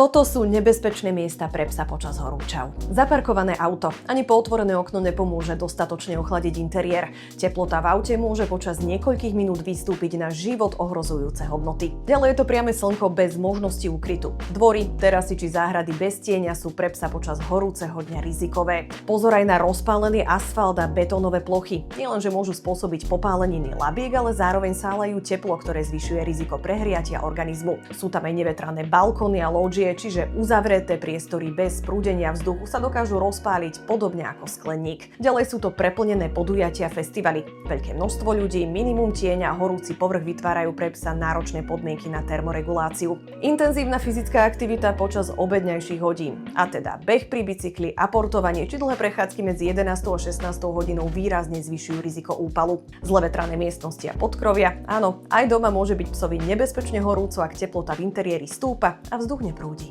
Toto sú nebezpečné miesta pre psa počas horúčav. Zaparkované auto. Ani po otvorené okno nepomôže dostatočne ochladiť interiér. Teplota v aute môže počas niekoľkých minút vystúpiť na život ohrozujúce hodnoty. Ďalej je to priame slnko bez možnosti úkrytu. Dvory, terasy či záhrady bez tieňa sú pre psa počas horúceho dňa rizikové. Pozor aj na rozpálený asfalt a betónové plochy. Nielenže môžu spôsobiť popáleniny labiek, ale zároveň sálajú teplo, ktoré zvyšuje riziko prehriatia organizmu. Sú tam aj nevetrané balkóny a lóžie, čiže uzavreté priestory bez prúdenia vzduchu sa dokážu rozpáliť podobne ako skleník. Ďalej sú to preplnené podujatia, festivaly. Veľké množstvo ľudí, minimum tieňa a horúci povrch vytvárajú pre psa náročné podmienky na termoreguláciu. Intenzívna fyzická aktivita počas obedňajších hodín, a teda beh pri bicykli, aportovanie či dlhé prechádzky medzi 11. a 16. hodinou výrazne zvyšujú riziko úpalu. Zle vetrané miestnosti a podkrovia. Áno, aj doma môže byť psovi nebezpečne horúco, ak teplota v interiéri stúpa a vzduch neprúdi.